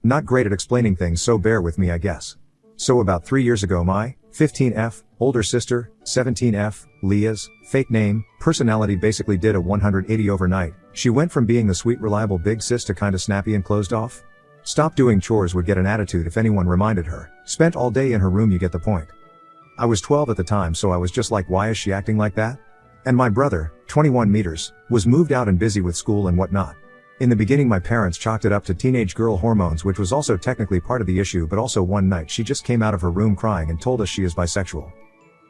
Not great at explaining things, so bear with me I guess. So about 3 years ago my 15F, older sister, 17F, Leah's, fake name, personality basically did a 180 overnight. She went from being the sweet reliable big sis to kinda snappy and closed off. Stopped doing chores, would get an attitude if anyone reminded her. Spent all day in her room, you get the point. I was 12 at the time, so I was just like, why is she acting like that? And my brother, 21 meters, was moved out and busy with school and whatnot. In the beginning my parents chalked it up to teenage girl hormones, which was also technically part of the issue, but also one night she just came out of her room crying and told us she is bisexual.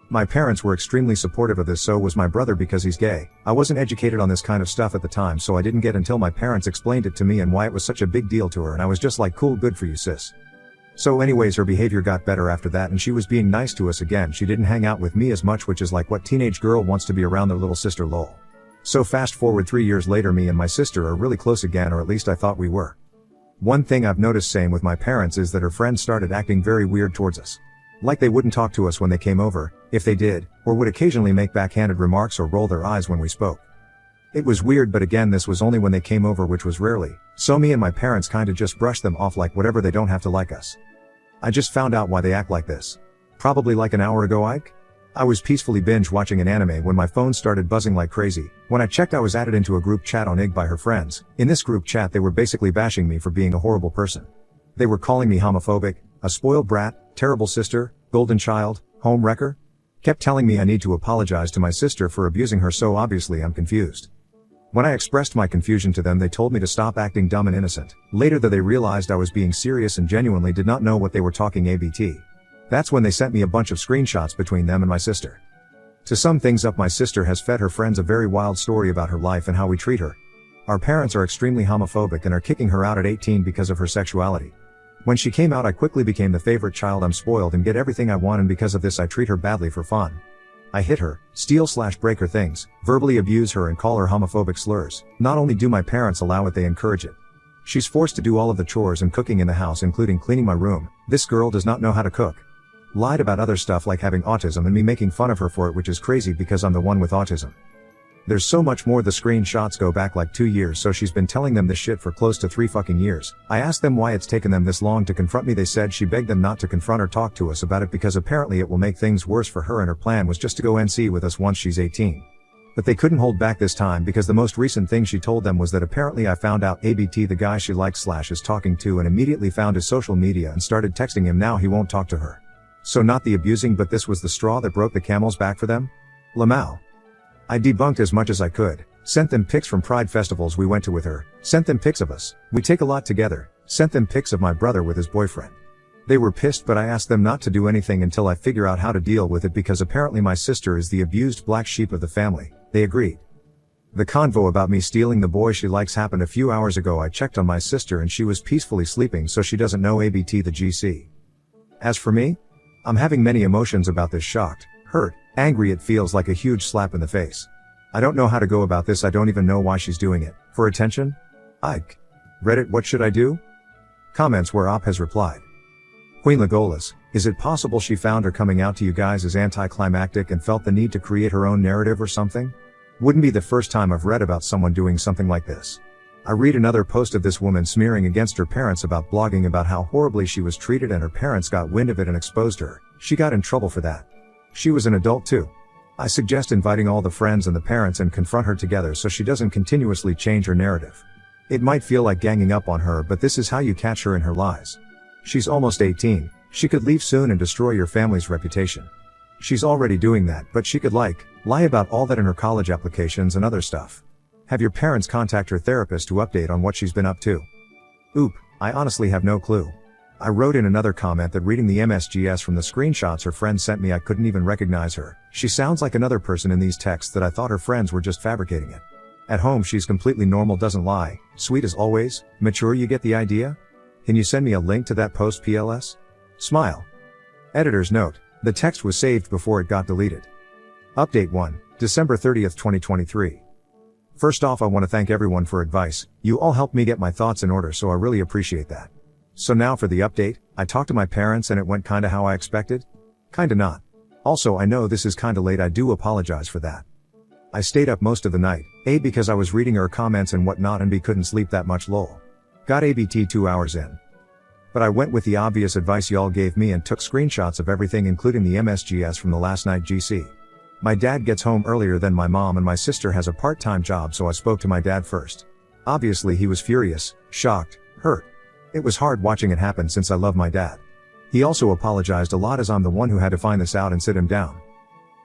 My parents were extremely supportive of this, so was my brother because he's gay. I wasn't educated on this kind of stuff at the time, so I didn't get until my parents explained it to me and why it was such a big deal to her, and I was just like, cool, good for you sis. So anyways, her behavior got better after that and she was being nice to us again. She didn't hang out with me as much, which is like what teenage girl wants to be around their little sister, lol. So fast forward 3 years later, me and my sister are really close again, or at least I thought we were. One thing I've noticed same with my parents is that her friends started acting very weird towards us. Like they wouldn't talk to us when they came over, if they did, or would occasionally make backhanded remarks or roll their eyes when we spoke. It was weird, but again this was only when they came over, which was rarely, so me and my parents kinda just brushed them off like whatever, they don't have to like us. I just found out why they act like this. Probably like an hour ago, Ike? I was peacefully binge watching an anime when my phone started buzzing like crazy. When I checked, I was added into a group chat on IG by her friends. In this group chat they were basically bashing me for being a horrible person. They were calling me homophobic, a spoiled brat, terrible sister, golden child, home wrecker. Kept telling me I need to apologize to my sister for abusing her, so obviously I'm confused. When I expressed my confusion to them, they told me to stop acting dumb and innocent. Later though, they realized I was being serious and genuinely did not know what they were talking ABT. That's when they sent me a bunch of screenshots between them and my sister. To sum things up, my sister has fed her friends a very wild story about her life and how we treat her. Our parents are extremely homophobic and are kicking her out at 18 because of her sexuality. When she came out, I quickly became the favorite child. I'm spoiled and get everything I want, and because of this I treat her badly for fun. I hit her, steal/break her things, verbally abuse her and call her homophobic slurs. Not only do my parents allow it, they encourage it. She's forced to do all of the chores and cooking in the house, including cleaning my room. This girl does not know how to cook. Lied about other stuff like having autism and me making fun of her for it, which is crazy because I'm the one with autism. There's so much more. The screenshots go back like 2 years, so she's been telling them this shit for close to 3 fucking years. I asked them why it's taken them this long to confront me. They said she begged them not to confront or talk to us about it because apparently it will make things worse for her, and her plan was just to go NC with us once she's 18. But they couldn't hold back this time because the most recent thing she told them was that apparently I found out ABT, the guy she likes/is talking to, and immediately found his social media and started texting him. Now he won't talk to her. So not the abusing, but this was the straw that broke the camel's back for them? Lamau. I debunked as much as I could, sent them pics from pride festivals we went to with her, sent them pics of us, we take a lot together, sent them pics of my brother with his boyfriend. They were pissed, but I asked them not to do anything until I figure out how to deal with it because apparently my sister is the abused black sheep of the family. They agreed. The convo about me stealing the boy she likes happened a few hours ago. I checked on my sister and she was peacefully sleeping, so she doesn't know ABT the GC. As for me, I'm having many emotions about this: shocked, hurt, angry. It feels like a huge slap in the face. I don't know how to go about this. I don't even know why she's doing it. For attention? Ike. Reddit, what should I do? Comments where Op has replied. Queen Legolas, is it possible she found her coming out to you guys as anticlimactic and felt the need to create her own narrative or something? Wouldn't be the first time I've read about someone doing something like this. I read another post of this woman smearing against her parents about blogging about how horribly she was treated, and her parents got wind of it and exposed her. She got in trouble for that. She was an adult too. I suggest inviting all the friends and the parents and confront her together so she doesn't continuously change her narrative. It might feel like ganging up on her, but this is how you catch her in her lies. She's almost 18, she could leave soon and destroy your family's reputation. She's already doing that, but she could lie about all that in her college applications and other stuff. Have your parents contact her therapist to update on what she's been up to. Oop, I honestly have no clue. I wrote in another comment that reading the MSGS from the screenshots her friends sent me, I couldn't even recognize her. She sounds like another person in these texts that I thought her friends were just fabricating it. At home she's completely normal, doesn't lie, sweet as always, mature. You get the idea? Can you send me a link to that post, PLS? Smile. Editor's note: the text was saved before it got deleted. Update 1, December 30th, 2023. First off, I want to thank everyone for advice. You all helped me get my thoughts in order, so I really appreciate that. So now for the update. I talked to my parents and it went kinda how I expected. Kinda not. Also, I know this is kinda late, I do apologize for that. I stayed up most of the night, A, because I was reading her comments and whatnot, and B, couldn't sleep that much, lol. Got ABT 2 hours in. But I went with the obvious advice y'all gave me and took screenshots of everything including the MSGS from the last night GC. My dad gets home earlier than my mom and my sister has a part-time job, so I spoke to my dad first. Obviously he was furious, shocked, hurt. It was hard watching it happen since I love my dad. He also apologized a lot as I'm the one who had to find this out and sit him down.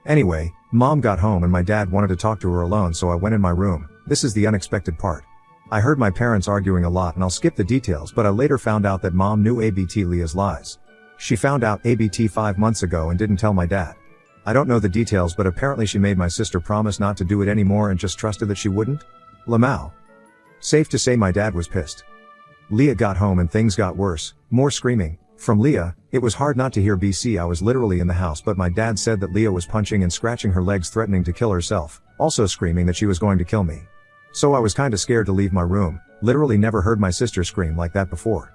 Anyway, mom got home and my dad wanted to talk to her alone, so I went in my room. This is the unexpected part. I heard my parents arguing a lot and I'll skip the details, but I later found out that mom knew ABT Leah's lies. She found out ABT 5 months ago and didn't tell my dad. I don't know the details, but apparently she made my sister promise not to do it anymore and just trusted that she wouldn't. Lamau. Safe to say my dad was pissed. Leah got home and things got worse, more screaming. From Leah, it was hard not to hear BC. I was literally in the house, but my dad said that Leah was punching and scratching her legs, threatening to kill herself, also screaming that she was going to kill me. So I was kinda scared to leave my room, literally never heard my sister scream like that before.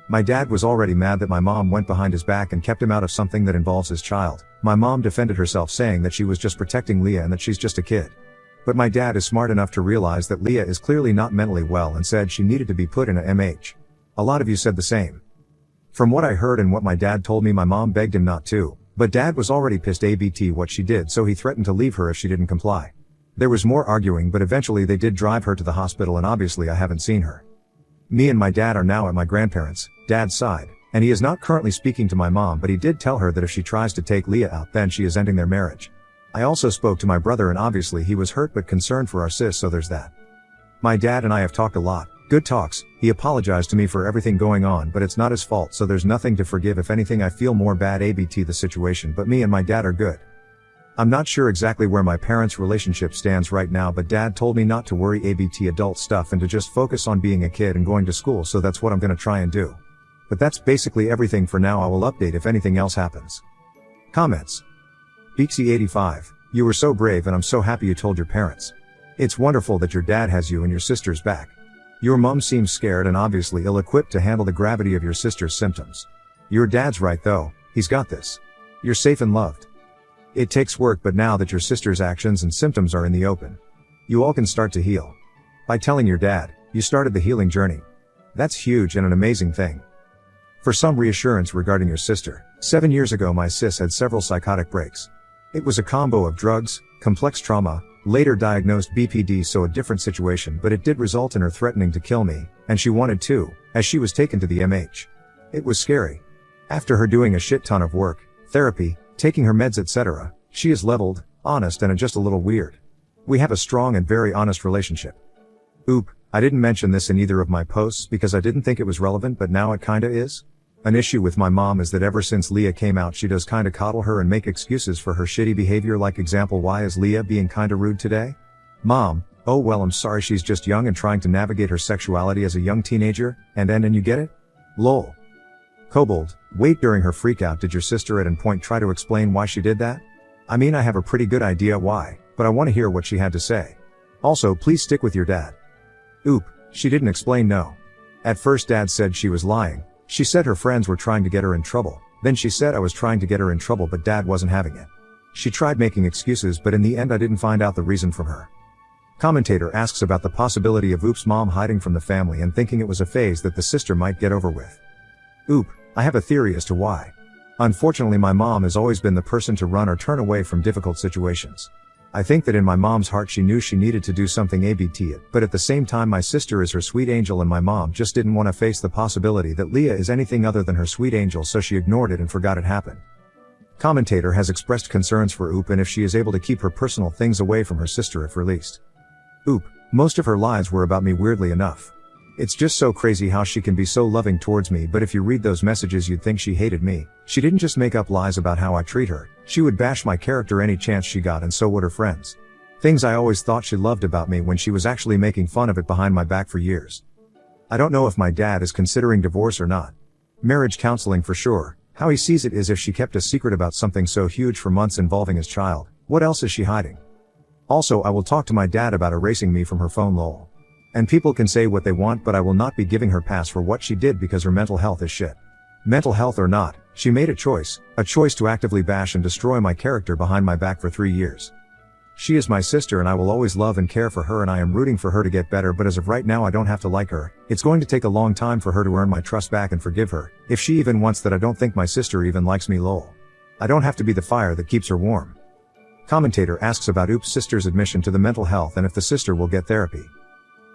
My dad was already mad that my mom went behind his back and kept him out of something that involves his child. My mom defended herself saying that she was just protecting Leah and that she's just a kid. But my dad is smart enough to realize that Leah is clearly not mentally well and said she needed to be put in a MH. A lot of you said the same. From what I heard and what my dad told me, my mom begged him not to, but dad was already pissed ABT what she did, so he threatened to leave her if she didn't comply. There was more arguing, but eventually they did drive her to the hospital and obviously I haven't seen her. Me and my dad are now at my grandparents' dad's side, and he is not currently speaking to my mom, but he did tell her that if she tries to take Leah out, then she is ending their marriage. I also spoke to my brother and obviously he was hurt but concerned for our sis, so there's that. My dad and I have talked a lot, good talks. He apologized to me for everything going on, but it's not his fault, so there's nothing to forgive. If anything, I feel more bad ABT the situation, but me and my dad are good. I'm not sure exactly where my parents' relationship stands right now, but dad told me not to worry ABT adult stuff and to just focus on being a kid and going to school, so that's what I'm gonna try and do. But that's basically everything for now. I will update if anything else happens. Comments. Beaksy85, you were so brave and I'm so happy you told your parents. It's wonderful that your dad has you and your sister's back. Your mom seems scared and obviously ill-equipped to handle the gravity of your sister's symptoms. Your dad's right though, he's got this. You're safe and loved. It takes work, but now that your sister's actions and symptoms are in the open, you all can start to heal. By telling your dad, you started the healing journey. That's huge and an amazing thing. For some reassurance regarding your sister, 7 years ago my sis had several psychotic breaks. It was a combo of drugs, complex trauma, later diagnosed BPD, so a different situation, but it did result in her threatening to kill me, and she wanted to, as she was taken to the MH. It was scary. After her doing a shit ton of work, therapy, taking her meds etc., she is leveled, honest and just a little weird. We have a strong and very honest relationship. Oop, I didn't mention this in either of my posts because I didn't think it was relevant, but now it kinda is. An issue with my mom is that ever since Leah came out she does kinda coddle her and make excuses for her shitty behavior, like example, why is Leah being kinda rude today? Mom, oh well, I'm sorry, she's just young and trying to navigate her sexuality as a young teenager, and you get it? Lol. Kobold, wait, during her freakout did your sister at any point try to explain why she did that? I mean, I have a pretty good idea why, but I want to hear what she had to say. Also, please stick with your dad. Oop, she didn't explain, no. At first dad said she was lying. She said her friends were trying to get her in trouble. Then she said I was trying to get her in trouble, but dad wasn't having it. She tried making excuses, but in the end I didn't find out the reason from her. Commentator asks about the possibility of Oop's mom hiding from the family and thinking it was a phase that the sister might get over with. Oop, I have a theory as to why. Unfortunately, my mom has always been the person to run or turn away from difficult situations. I think that in my mom's heart she knew she needed to do something ABT it, but at the same time my sister is her sweet angel and my mom just didn't want to face the possibility that Leah is anything other than her sweet angel, so she ignored it and forgot it happened. Commentator has expressed concerns for Oop and if she is able to keep her personal things away from her sister if released. Oop, most of her lies were about me, weirdly enough. It's just so crazy how she can be so loving towards me, but if you read those messages you'd think she hated me. She didn't just make up lies about how I treat her, she would bash my character any chance she got, and so would her friends. Things I always thought she loved about me when she was actually making fun of it behind my back for years. I don't know if my dad is considering divorce or not. Marriage counseling for sure. How he sees it is if she kept a secret about something so huge for months involving his child, what else is she hiding? Also, I will talk to my dad about erasing me from her phone, lol. And people can say what they want, but I will not be giving her pass for what she did because her mental health is shit. Mental health or not, she made a choice to actively bash and destroy my character behind my back for 3 years. She is my sister and I will always love and care for her, and I am rooting for her to get better, but as of right now I don't have to like her. It's going to take a long time for her to earn my trust back and forgive her. If she even wants that, I don't think my sister even likes me, lol. I don't have to be the fire that keeps her warm. Commentator asks about Oop's sister's admission to the mental health and if the sister will get therapy.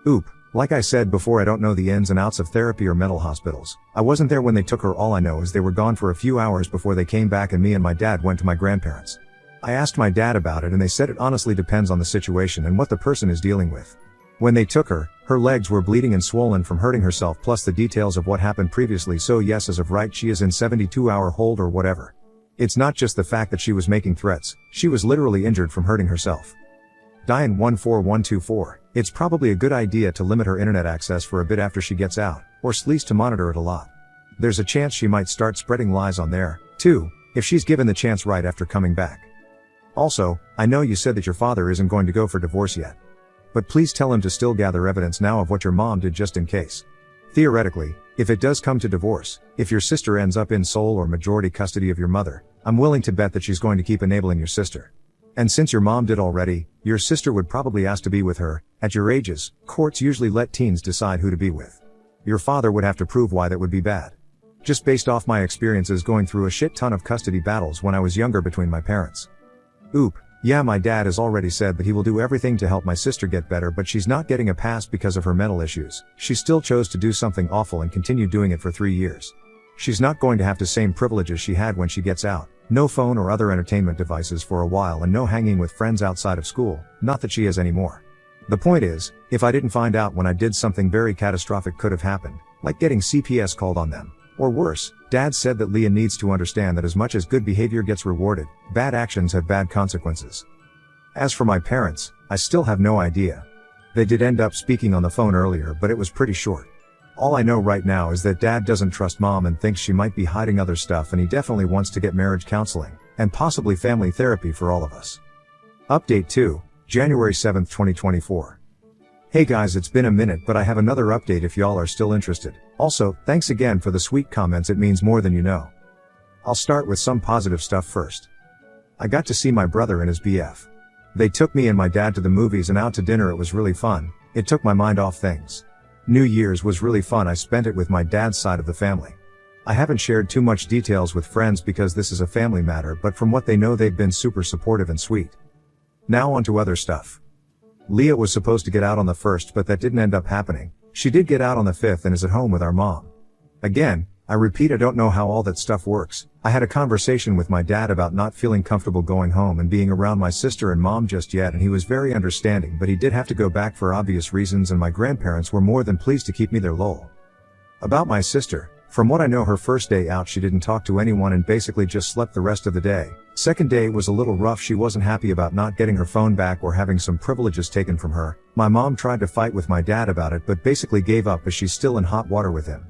Oop. Like I said before, I don't know the ins and outs of therapy or mental hospitals. I wasn't there when they took her. All I know is they were gone for a few hours before they came back, and me and my dad went to my grandparents. I asked my dad about it and they said it honestly depends on the situation and what the person is dealing with. When they took her, her legs were bleeding and swollen from hurting herself, plus the details of what happened previously, so yes, as of right she is in 72-hour hold or whatever. It's not just the fact that she was making threats, she was literally injured from hurting herself. Diane 14124, it's probably a good idea to limit her internet access for a bit after she gets out, or at least to monitor it a lot. There's a chance she might start spreading lies on there, too, if she's given the chance right after coming back. Also, I know you said that your father isn't going to go for divorce yet. But please tell him to still gather evidence now of what your mom did, just in case. Theoretically, if it does come to divorce, if your sister ends up in sole or majority custody of your mother, I'm willing to bet that she's going to keep enabling your sister. And since your mom did already, your sister would probably ask to be with her. At your ages, courts usually let teens decide who to be with. Your father would have to prove why that would be bad. Just based off my experiences going through a shit ton of custody battles when I was younger between my parents. Oop. Yeah, my dad has already said that he will do everything to help my sister get better, but she's not getting a pass because of her mental issues. She still chose to do something awful and continued doing it for 3 years. She's not going to have the same privileges she had when she gets out. No phone or other entertainment devices for a while, and no hanging with friends outside of school, not that she has any more. The point is, if I didn't find out when I did, something very catastrophic could have happened, like getting CPS called on them. Or worse, Dad said that Leah needs to understand that as much as good behavior gets rewarded, bad actions have bad consequences. As for my parents, I still have no idea. They did end up speaking on the phone earlier, but it was pretty short. All I know right now is that Dad doesn't trust Mom and thinks she might be hiding other stuff, and he definitely wants to get marriage counseling, and possibly family therapy for all of us. Update 2, January 7th, 2024. Hey guys, it's been a minute, but I have another update if y'all are still interested. Also, thanks again for the sweet comments, it means more than you know. I'll start with some positive stuff first. I got to see my brother and his BF. They took me and my dad to the movies and out to dinner. It was really fun. It took my mind off things. New Year's was really fun. I spent it with my dad's side of the family. I haven't shared too much details with friends because this is a family matter, but from what they know, they've been super supportive and sweet. Now on to other stuff. Leah was supposed to get out on the 1st, but that didn't end up happening. She did get out on the 5th and is at home with our mom. Again, I repeat, I don't know how all that stuff works. I had a conversation with my dad about not feeling comfortable going home and being around my sister and mom just yet, and he was very understanding, but he did have to go back for obvious reasons, and my grandparents were more than pleased to keep me there, lol. About my sister, from what I know, her first day out she didn't talk to anyone and basically just slept the rest of the day. Second day was a little rough. She wasn't happy about not getting her phone back or having some privileges taken from her. My mom tried to fight with my dad about it, but basically gave up as she's still in hot water with him.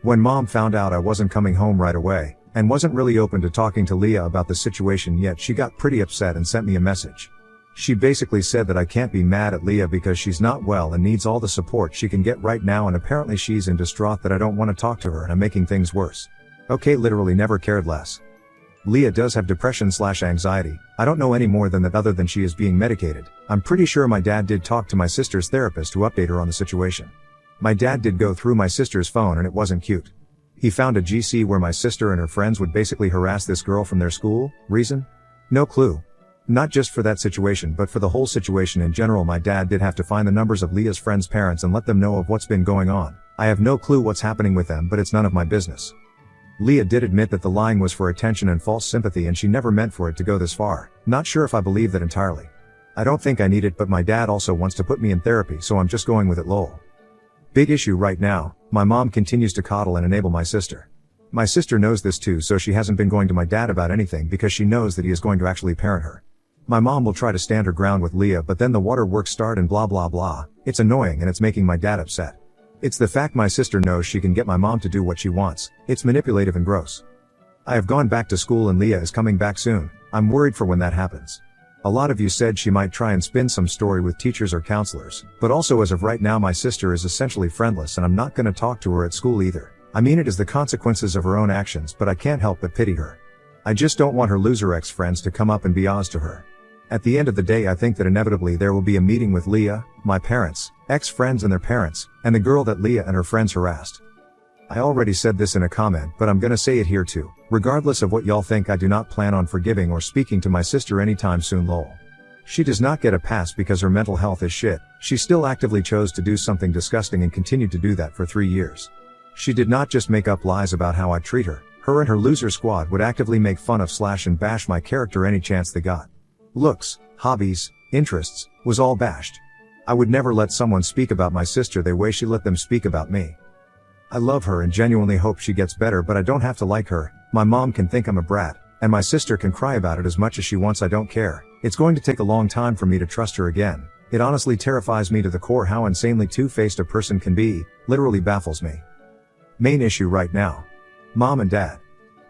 When Mom found out I wasn't coming home right away, and wasn't really open to talking to Leah about the situation yet, she got pretty upset and sent me a message. She basically said that I can't be mad at Leah because she's not well and needs all the support she can get right now, and apparently she's in distraught that I don't want to talk to her and I'm making things worse. Okay, literally never cared less. Leah does have depression/anxiety. I don't know any more than that other than she is being medicated. I'm pretty sure my dad did talk to my sister's therapist to update her on the situation. My dad did go through my sister's phone and it wasn't cute. He found a GC where my sister and her friends would basically harass this girl from their school. Reason? No clue. Not just for that situation, but for the whole situation in general. My dad did have to find the numbers of Leah's friends' parents and let them know of what's been going on. I have no clue what's happening with them, but it's none of my business. Leah did admit that the lying was for attention and false sympathy, and she never meant for it to go this far. Not sure if I believe that entirely. I don't think I need it, but my dad also wants to put me in therapy, so I'm just going with it, lol. Big issue right now, my mom continues to coddle and enable my sister. My sister knows this too, so she hasn't been going to my dad about anything because she knows that he is going to actually parent her. My mom will try to stand her ground with Leah, but then the waterworks start and blah blah blah. It's annoying and it's making my dad upset. It's the fact my sister knows she can get my mom to do what she wants. It's manipulative and gross. I have gone back to school and Leah is coming back soon. I'm worried for when that happens. A lot of you said she might try and spin some story with teachers or counselors, but also as of right now my sister is essentially friendless and I'm not gonna talk to her at school either. I mean, it is the consequences of her own actions, but I can't help but pity her. I just don't want her loser ex-friends to come up and be Oz to her. At the end of the day, I think that inevitably there will be a meeting with Leah, my parents, ex-friends and their parents, and the girl that Leah and her friends harassed. I already said this in a comment, but I'm gonna say it here too. Regardless of what y'all think, I do not plan on forgiving or speaking to my sister anytime soon, lol. She does not get a pass because her mental health is shit. She still actively chose to do something disgusting and continued to do that for 3 years. She did not just make up lies about how I treat her. Her and her loser squad would actively make fun of / and bash my character any chance they got. Looks, hobbies, interests, was all bashed. I would never let someone speak about my sister the way she let them speak about me. I love her and genuinely hope she gets better, but I don't have to like her. My mom can think I'm a brat, and my sister can cry about it as much as she wants. I don't care. It's going to take a long time for me to trust her again. It honestly terrifies me to the core how insanely two-faced a person can be, literally baffles me. Main issue right now. Mom and dad.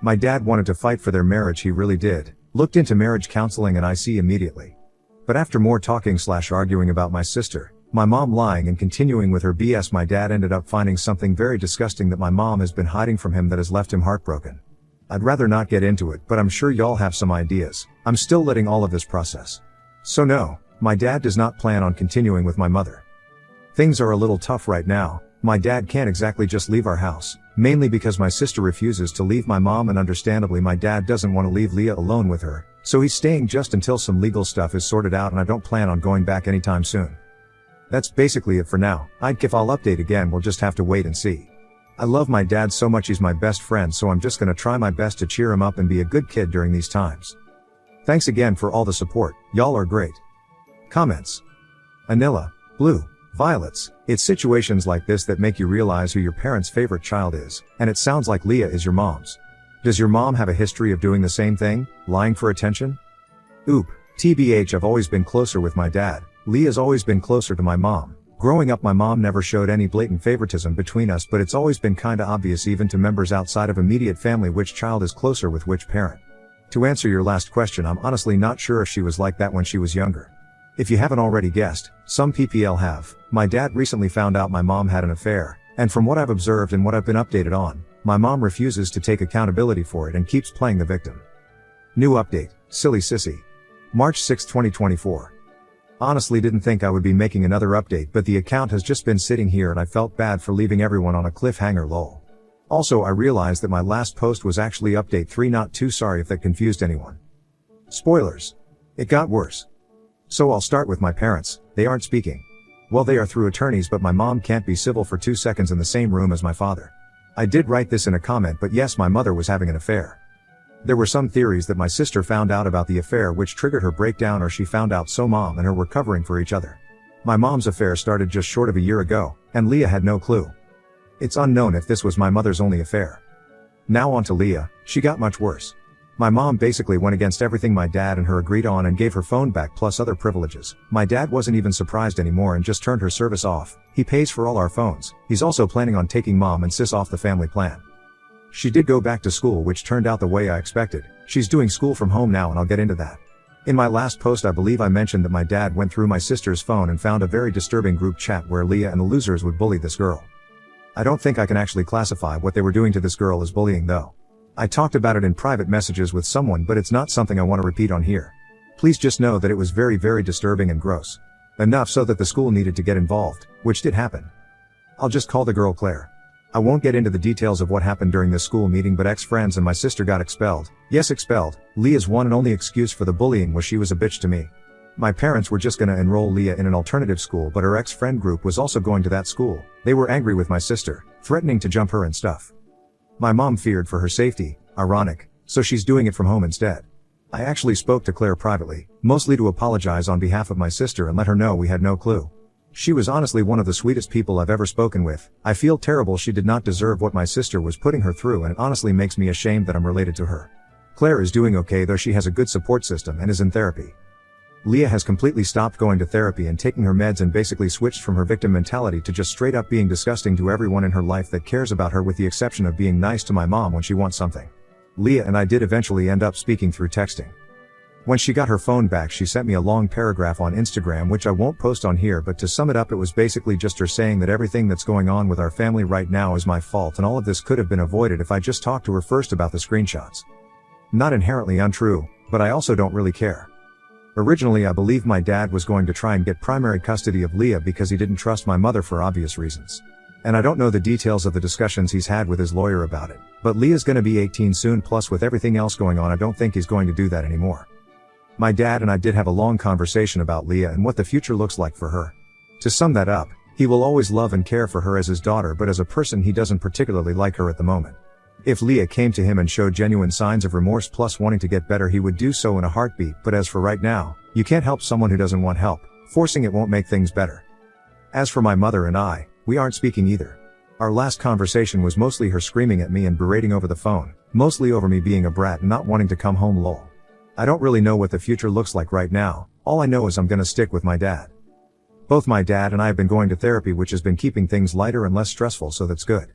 My dad wanted to fight for their marriage, he really did. Looked into marriage counseling and I see immediately. But after more talking / arguing about my sister, my mom lying and continuing with her BS, my dad ended up finding something very disgusting that my mom has been hiding from him that has left him heartbroken. I'd rather not get into it, but I'm sure y'all have some ideas. I'm still letting all of this process. So no, my dad does not plan on continuing with my mother. Things are a little tough right now. My dad can't exactly just leave our house, mainly because my sister refuses to leave my mom, and understandably my dad doesn't want to leave Leah alone with her, so he's staying just until some legal stuff is sorted out, and I don't plan on going back anytime soon. That's basically it for now. If I'll update again, we'll just have to wait and see. I love my dad so much, he's my best friend, so I'm just gonna try my best to cheer him up and be a good kid during these times. Thanks again for all the support, y'all are great. Comments. Anilla, Blue, Violets. It's situations like this that make you realize who your parents' favorite child is, and it sounds like Leah is your mom's. Does your mom have a history of doing the same thing, lying for attention? Oop, TBH, I've always been closer with my dad. Leah's always been closer to my mom. Growing up, my mom never showed any blatant favoritism between us, but it's always been kinda obvious even to members outside of immediate family which child is closer with which parent. To answer your last question, I'm honestly not sure if she was like that when she was younger. If you haven't already guessed, some PPL have. My dad recently found out my mom had an affair, and from what I've observed and what I've been updated on, my mom refuses to take accountability for it and keeps playing the victim. New update, silly sissy. March 6, 2024. Honestly didn't think I would be making another update, but the account has just been sitting here and I felt bad for leaving everyone on a cliffhanger, lol. Also, I realized that my last post was actually update 3, not 2, sorry if that confused anyone. Spoilers. It got worse. So I'll start with my parents. They aren't speaking. Well, they are through attorneys, but my mom can't be civil for 2 seconds in the same room as my father. I did write this in a comment, but yes, my mother was having an affair. There were some theories that my sister found out about the affair which triggered her breakdown, or she found out so mom and her were covering for each other. My mom's affair started just short of a year ago, and Leah had no clue. It's unknown if this was my mother's only affair. Now on to Leah, she got much worse. My mom basically went against everything my dad and her agreed on and gave her phone back plus other privileges. My dad wasn't even surprised anymore and just turned her service off. He pays for all our phones. He's also planning on taking mom and sis off the family plan. She did go back to school, which turned out the way I expected. She's doing school from home now, and I'll get into that. In my last post, I believe I mentioned that my dad went through my sister's phone and found a very disturbing group chat where Leah and the losers would bully this girl. I don't think I can actually classify what they were doing to this girl as bullying though. I talked about it in private messages with someone, but it's not something I want to repeat on here. Please just know that it was very, very disturbing and gross. Enough so that the school needed to get involved, which did happen. I'll just call the girl Claire. I won't get into the details of what happened during this school meeting, but ex-friends and my sister got expelled. Yes, expelled. Leah's one and only excuse for the bullying was she was a bitch to me. My parents were just gonna enroll Leah in an alternative school, but her ex-friend group was also going to that school. They were angry with my sister, threatening to jump her and stuff. My mom feared for her safety, ironic, so she's doing it from home instead. I actually spoke to Claire privately, mostly to apologize on behalf of my sister and let her know we had no clue. She was honestly one of the sweetest people I've ever spoken with. I feel terrible, she did not deserve what my sister was putting her through, and it honestly makes me ashamed that I'm related to her. Claire is doing okay though, she has a good support system and is in therapy. Leah has completely stopped going to therapy and taking her meds and basically switched from her victim mentality to just straight up being disgusting to everyone in her life that cares about her, with the exception of being nice to my mom when she wants something. Leah and I did eventually end up speaking through texting. When she got her phone back, she sent me a long paragraph on Instagram which I won't post on here, but to sum it up, it was basically just her saying that everything that's going on with our family right now is my fault and all of this could have been avoided if I just talked to her first about the screenshots. Not inherently untrue, but I also don't really care. Originally I believed my dad was going to try and get primary custody of Leah because he didn't trust my mother for obvious reasons. And I don't know the details of the discussions he's had with his lawyer about it, but Leah's gonna be 18 soon, plus with everything else going on I don't think he's going to do that anymore. My dad and I did have a long conversation about Leah and what the future looks like for her. To sum that up, he will always love and care for her as his daughter, but as a person he doesn't particularly like her at the moment. If Leah came to him and showed genuine signs of remorse plus wanting to get better, he would do so in a heartbeat, but as for right now, you can't help someone who doesn't want help. Forcing it won't make things better. As for my mother and I, we aren't speaking either. Our last conversation was mostly her screaming at me and berating over the phone, mostly over me being a brat and not wanting to come home lol. I don't really know what the future looks like right now, all I know is I'm gonna stick with my dad. Both my dad and I have been going to therapy, which has been keeping things lighter and less stressful, so that's good.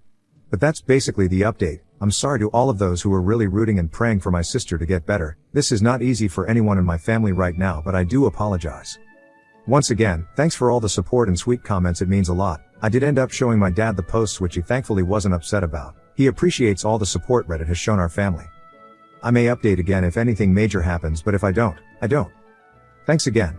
But that's basically the update. I'm sorry to all of those who are really rooting and praying for my sister to get better. This is not easy for anyone in my family right now, but I do apologize. Once again, thanks for all the support and sweet comments, it means a lot. I did end up showing my dad the posts, which he thankfully wasn't upset about. He appreciates all the support Reddit has shown our family. I may update again if anything major happens, but if I don't, I don't. Thanks again.